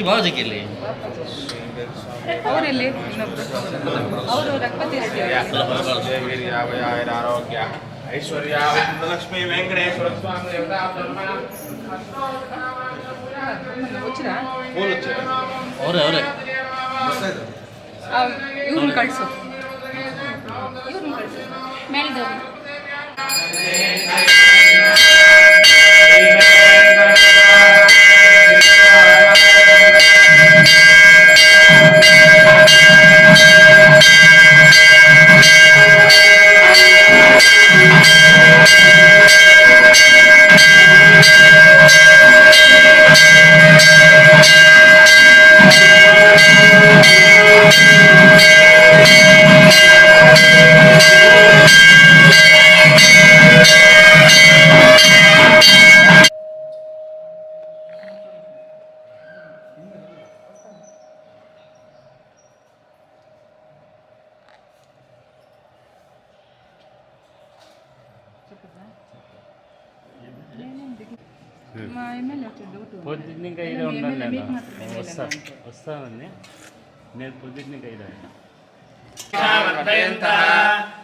ಬಾಜುಕಿಲ್ಲಿ ಅವರೆಲ್ಲಿ ಅವರು ರಕ್ತ ಆರೋಗ್ಯ ಐಶ್ವರ್ಯ ಲಕ್ಷ್ಮೀ ವೆಂಕಟೇಶ್ವರ ಸ್ವಾಮಿ ದೇವತಾ ಅವರೇ ಅವರೇ ಇವ್ರನ್ನ ಕಳಿಸು ಮೇಲ್ದವ್ರು పొద్దున్నింకా ఇదే ఉన్నాను నేను వస్తానని నేను పొద్దున్నింకా ఇదే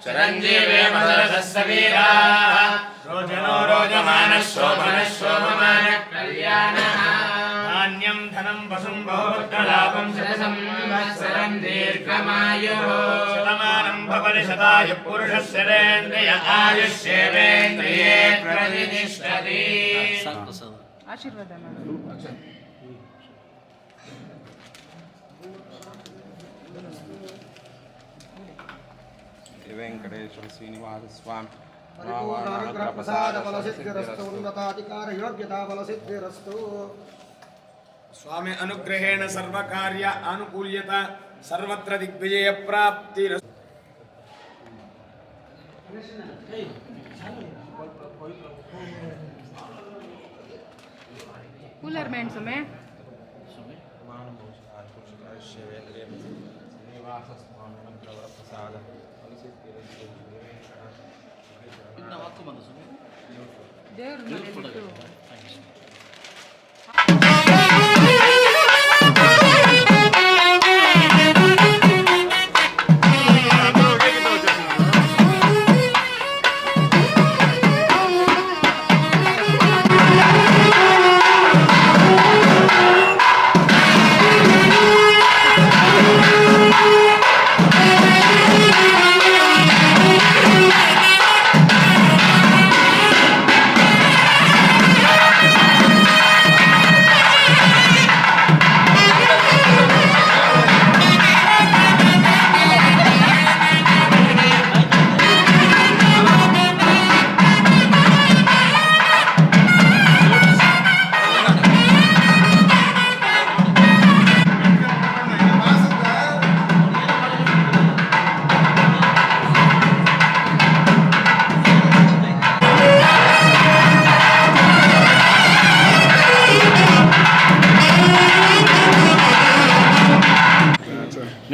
చిరంజీవే రోజనో రోజమాన శోభన శోభమాన కళ్యాణ ధాన్యం ధనం వసుం బహుభద్రలాభం శతసంవత్సరం దీర్ఘమాయుః శతమానం భవతి శతాయు పురుషస్యేంద్రియ ఆయుష్యేంద్రియే ప్రతిష్ఠతి ఆశీర్వాద వెంకటేశ్వర శ్రీనివాస స్వామి ప్రసాద బల సిద్ధిరస్తు ఉన్నతాధికార యోగ్యతా బల సిద్ధిరస్తు స్వామి అనుగ్రహేణ సర్వకార్య అనుకూల్యత సర్వత్ర దిగ్విజయ ప్రాప్తి कूलर में समय देवर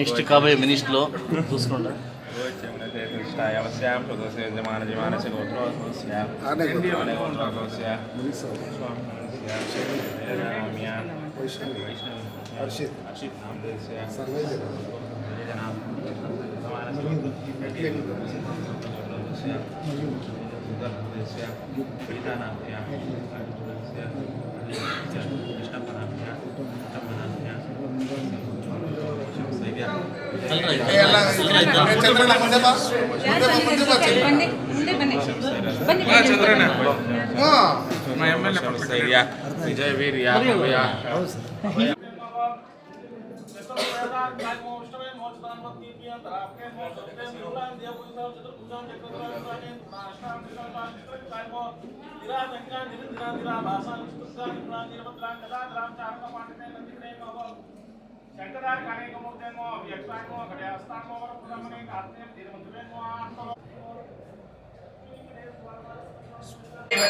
నెక్స్ట్ కాబోయే మినిస్ట్లో చూసుకుంటా విజయ వీర్య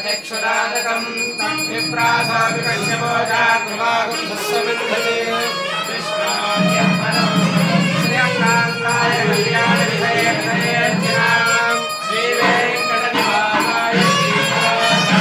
చక్షురాదకం తం విప్రాసామి కశ్యపోజాగ్రవాగం సస్సమిద్ధతే కృష్ణోద్యమనం శ్రీయంకాంతాయ కళ్యాణ విజయకరేర్జనాం Shri Venkata నివాసాయ శ్రీనివాసాయ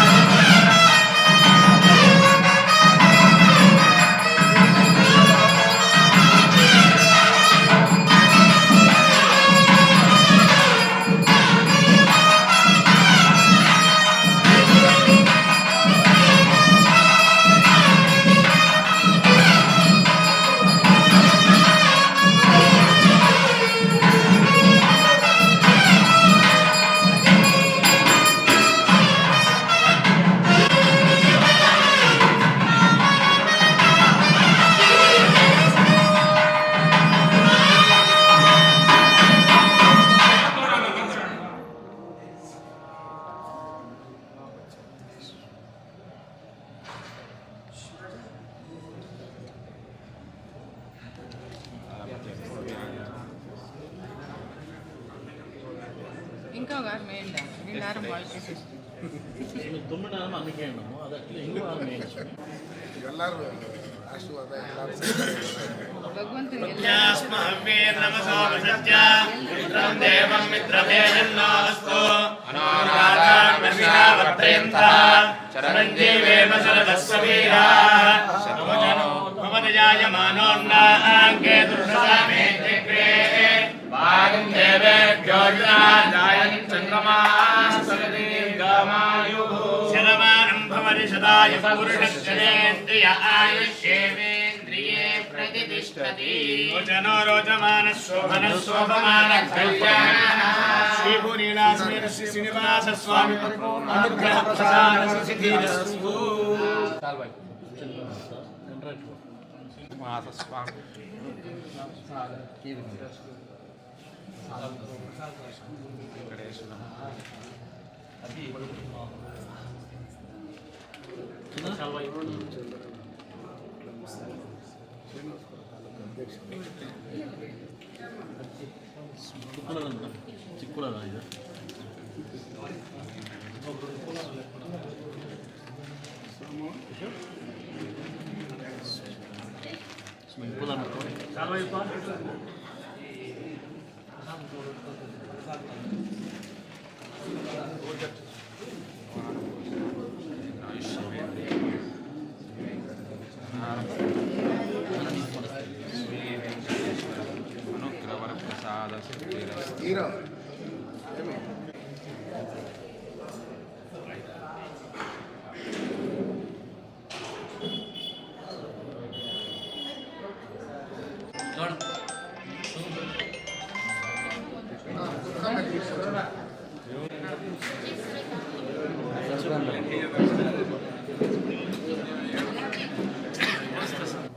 Intogar mail da. Dilaram வாழ்க்கை. ತುಮ್ಮಿನ ಅನ್ನಕ್ಕೆ ಏನು ಅದಕ್ಕೆ ಹಿಂಗೂ ಆರ್ಮೇನ್ ಎಲ್ಲರೂ ಆಶೀರ್ವಾದ ಎಲ್ಲರೂ ಭಗವಂತನಿಗೆ ಸ್ಮಹವೀರ್ ನಮಸೋಮ ಸತ್ಯ ಮಿತ್ರಂ ದೇವಂ ಮಿತ್ರಮೇನ್ನೋಸ್ತು ಅನಾರಾಧರ್ಮಿಣಾವತ್ರಯಂತ ಚರಂಜೀವೇಮ ಸರದಸ್ವೀರಾ ಭವನಜಾಯಮಾನೋನ್ನಾಂಗೆ ದುರ್ಷಸಾಮೇ ಚಕ್ರೇ ಭಾಗಂ ದೇವೇಭ್ಯೋ ಜಾಯನ್ ಚಂದ್ರಮಾಸ್ತದೀರ್ಘಮಾಯುಃ ಶರಮಾನಂ ಭವತಿ ಸದಾಯ ಪುರುಷಶ್ಚೇಂದ್ರಿಯ ಆಯುಷ್ಯೇವೇಂದ್ರಿಯೇ प्रतिष्ठति रोचनो रोचमानः शोभनः शोभमानः कल्याणः श्रीभूनीलास्मेर श्री श्रीनिवास स्वामी अनुग्रह प्रसाद सिद्धिरस्तु ಚಿಕ್ಕುಳದ ಇದು ಹೀರೋ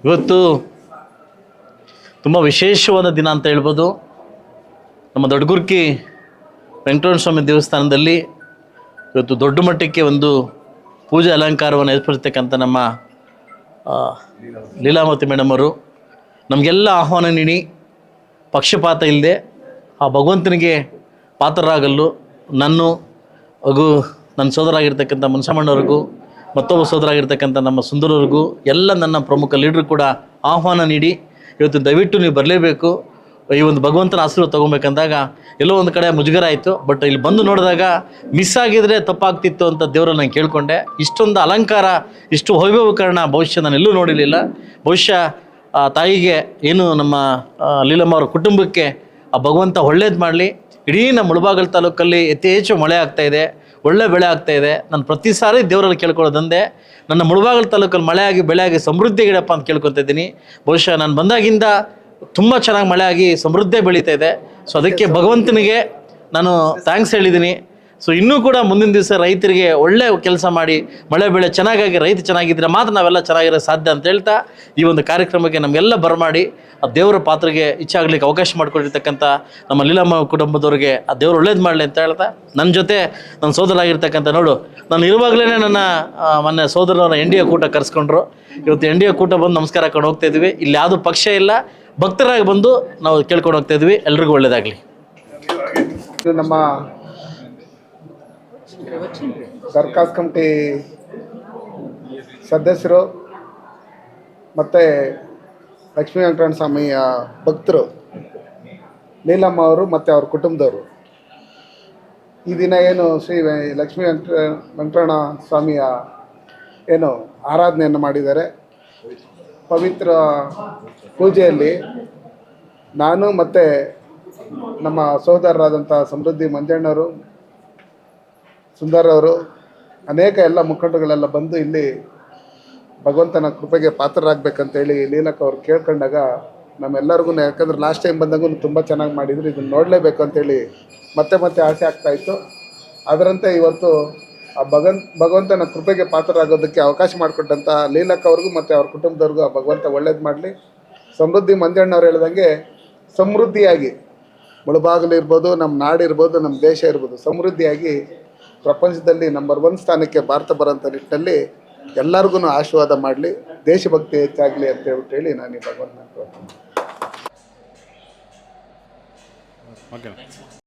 ಇವತ್ತು ತುಂಬ ವಿಶೇಷವಾದ ದಿನ ಅಂತ ಹೇಳ್ಬೋದು. ನಮ್ಮ ದೊಡ್ಡಗುರ್ಕಿ ವೆಂಕಟರಮಣ ಸ್ವಾಮಿ ದೇವಸ್ಥಾನದಲ್ಲಿ ಇವತ್ತು ದೊಡ್ಡ ಮಟ್ಟಕ್ಕೆ ಒಂದು ಪೂಜೆ ಅಲಂಕಾರವನ್ನು ಏರ್ಪಡಿಸ್ತಕ್ಕಂಥ ನಮ್ಮ ಲೀಲಾವತಿ ಮೇಡಮ್ ಅವರು ನಮಗೆಲ್ಲ ಆಹ್ವಾನ ನೀಡಿ ಪಕ್ಷಪಾತ ಇಲ್ಲದೆ ಆ ಭಗವಂತನಿಗೆ ಪಾತ್ರರಾಗಲು ನನ್ನ ಸೋದರ ಆಗಿರ್ತಕ್ಕಂಥ ಮುನ್ಸಮ್ಮಣ್ಣವ್ರಿಗೂ ಮತ್ತೊಬ್ಬ ಸೋದರ ಆಗಿರ್ತಕ್ಕಂಥ ನಮ್ಮ ಸುಂದರವ್ರಿಗೂ ಎಲ್ಲ ನನ್ನ ಪ್ರಮುಖ ಲೀಡ್ರು ಕೂಡ ಆಹ್ವಾನ ನೀಡಿ ಇವತ್ತು ದಯವಿಟ್ಟು ನೀವು ಬರಲೇಬೇಕು, ಈ ಒಂದು ಭಗವಂತನ ಆಶೀರ್ವಾದ ತೊಗೊಬೇಕಂದಾಗ ಎಲ್ಲೋ ಒಂದು ಕಡೆ ಮುಜುಗರ ಆಯಿತು. ಬಟ್ ಇಲ್ಲಿ ಬಂದು ನೋಡಿದಾಗ ಮಿಸ್ ಆಗಿದ್ರೆ ತಪ್ಪಾಗ್ತಿತ್ತು ಅಂತ ದೇವರಲ್ಲಿ ನಾನು ಕೇಳಿಕೊಂಡೆ. ಇಷ್ಟೊಂದು ಅಲಂಕಾರ, ಇಷ್ಟು ವೈಭವೀಕರಣ ಬಹುಶಃ ನಾನು ಎಲ್ಲೂ ನೋಡಿರಲಿಲ್ಲ. ಬಹುಶಃ ತಾಯಿಗೆ ಏನು ನಮ್ಮ ಲೀಲಮ್ಮ ಅವರ ಕುಟುಂಬಕ್ಕೆ ಆ ಭಗವಂತ ಒಳ್ಳೇದು ಮಾಡಲಿ. ಇಡೀ ನಮ್ಮ ಮುಳಬಾಗಿಲು ತಾಲೂಕಲ್ಲಿ ಯಥೇಚ್ಛ ಮಳೆ ಆಗ್ತಾಯಿದೆ, ಒಳ್ಳೆ ಬೆಳೆ ಆಗ್ತಾಯಿದೆ. ನಾನು ಪ್ರತಿ ಸಾರಿ ದೇವರಲ್ಲಿ ಕೇಳ್ಕೊಳ್ಳೋದಂದೆ ನನ್ನ ಮುಳಬಾಗಿಲು ತಾಲೂಕಲ್ಲಿ ಮಳೆ ಆಗಿ ಬೆಳೆ ಆಗಿ ಸಮೃದ್ಧಿ ಗಿಡಪ್ಪ ಅಂತ ಕೇಳ್ಕೊತಾ ಇದ್ದೀನಿ. ಬಹುಶಃ ನಾನು ಬಂದಾಗಿಂದ ತುಂಬ ಚೆನ್ನಾಗಿ ಮಳೆ ಆಗಿ ಸಮೃದ್ಧಿ ಬೆಳೀತಾ ಇದೆ. ಸೊ ಅದಕ್ಕೆ ಭಗವಂತನಿಗೆ ನಾನು ಥ್ಯಾಂಕ್ಸ್ ಹೇಳಿದ್ದೀನಿ. ಸೊ ಇನ್ನೂ ಕೂಡ ಮುಂದಿನ ದಿವಸ ರೈತರಿಗೆ ಒಳ್ಳೆ ಕೆಲಸ ಮಾಡಿ ಮಳೆ ಬೆಳೆ ಚೆನ್ನಾಗಾಗಿ ರೈತ ಚೆನ್ನಾಗಿದ್ದರೆ ಮಾತ್ರ ನಾವೆಲ್ಲ ಚೆನ್ನಾಗಿರೋ ಸಾಧ್ಯ ಅಂತ ಹೇಳ್ತಾ ಈ ಒಂದು ಕಾರ್ಯಕ್ರಮಕ್ಕೆ ನಮಗೆಲ್ಲ ಬರಮಾಡಿ ಆ ದೇವರ ಪಾತ್ರೆಗೆ ಇಚ್ಛಾಗಲಿಕ್ಕೆ ಅವಕಾಶ ಮಾಡಿಕೊಂಡಿರ್ತಕ್ಕಂಥ ನಮ್ಮ ಲೀಲಮ್ಮ ಕುಟುಂಬದವ್ರಿಗೆ ಆ ದೇವರು ಒಳ್ಳೇದು ಮಾಡಲಿ ಅಂತ ಹೇಳ್ತಾ ನನ್ನ ಜೊತೆ ನನ್ನ ಸೋದರಾಗಿರ್ತಕ್ಕಂಥ ನೋಡು ನಾನು ಇರುವಾಗಲೇ ನನ್ನ ಮೊನ್ನೆ ಸೋದರನ NDA ಕೂಟ ಕರೆಸ್ಕೊಂಡ್ರು. ಇವತ್ತು NDA ಕೂಟ ಬಂದು ನಮಸ್ಕಾರ ಹಾಕೊಂಡು ಹೋಗ್ತಾ ಇದ್ವಿ. ಇಲ್ಲಿ ಯಾವುದೂ ಪಕ್ಷ ಇಲ್ಲ, ಭಕ್ತರಾಗಿ ಬಂದು ನಾವು ಕೇಳ್ಕೊಂಡು ಹೋಗ್ತಾ ಇದ್ವಿ. ಎಲ್ರಿಗೂ ಒಳ್ಳೇದಾಗಲಿ. ನಮ್ಮ ದರ್ಖಾಸ್ ಕಮಿಟಿ ಸದಸ್ಯರು ಮತ್ತು ಲಕ್ಷ್ಮೀ ವೆಂಕಟರಮಣ ಸ್ವಾಮಿಯ ಭಕ್ತರು ಲೀಲಮ್ಮ ಅವರು ಮತ್ತು ಅವ್ರ ಕುಟುಂಬದವರು ಈ ದಿನ ಏನು ಶ್ರೀ ಲಕ್ಷ್ಮೀ ವೆಂಕಟರಮಣ ಸ್ವಾಮಿಯ ಏನು ಆರಾಧನೆಯನ್ನು ಮಾಡಿದ್ದಾರೆ. ಪವಿತ್ರ ಪೂಜೆಯಲ್ಲಿ ನಾನು ಮತ್ತು ನಮ್ಮ ಸಹೋದರರಾದಂಥ ಸಮೃದ್ಧಿ ಮಂಜಣ್ಣವರು, ಸುಂದರವರು, ಅನೇಕ ಎಲ್ಲ ಮುಖಂಡಗಳೆಲ್ಲ ಬಂದು ಇಲ್ಲಿ ಭಗವಂತನ ಕೃಪೆಗೆ ಪಾತ್ರರಾಗಬೇಕಂತೇಳಿ ಲೀಲಕ್ಕ ಅವ್ರು ಕೇಳ್ಕೊಂಡಾಗ ನಮ್ಮೆಲ್ಲರಿಗೂ, ಯಾಕಂದ್ರೆ ಲಾಸ್ಟ್ ಟೈಮ್ ಬಂದಾಗೂ ತುಂಬ ಚೆನ್ನಾಗಿ ಮಾಡಿದ್ರು, ಇದನ್ನು ನೋಡಲೇಬೇಕು ಅಂತೇಳಿ ಮತ್ತೆ ಮತ್ತೆ ಆಸೆ ಆಗ್ತಾಯಿತ್ತು. ಅದರಂತೆ ಇವತ್ತು ಆ ಭಗವಂತನ ಕೃಪೆಗೆ ಪಾತ್ರರಾಗೋದಕ್ಕೆ ಅವಕಾಶ ಮಾಡಿಕೊಟ್ಟಂಥ ಲೀಲಕ್ಕ ಅವ್ರಿಗೂ ಮತ್ತು ಅವ್ರ ಕುಟುಂಬದವ್ರಿಗೂ ಆ ಭಗವಂತ ಒಳ್ಳೇದು ಮಾಡಲಿ. ಸಮೃದ್ಧಿ ಮಂಜಣ್ಣವ್ರು ಹೇಳ್ದಂಗೆ ಸಮೃದ್ಧಿಯಾಗಿ ಮುಳಬಾಗಿಲು ಇರ್ಬೋದು, ನಮ್ಮ ನಾಡಿರ್ಬೋದು, ನಮ್ಮ ದೇಶ ಇರ್ಬೋದು, ಸಮೃದ್ಧಿಯಾಗಿ ಪ್ರಪಂಚದಲ್ಲಿ ನಂಬರ್ 1 ಸ್ಥಾನಕ್ಕೆ ಭಾರತ ಬರೋಂಥ ನಿಟ್ಟಿನಲ್ಲಿ ಎಲ್ಲರಿಗೂ ಆಶೀರ್ವಾದ ಮಾಡಲಿ, ದೇಶಭಕ್ತಿ ಹೆಚ್ಚಾಗಲಿ ಅಂತ ಹೇಳಿ ನಾನು ಈ ಭಗವಂತನ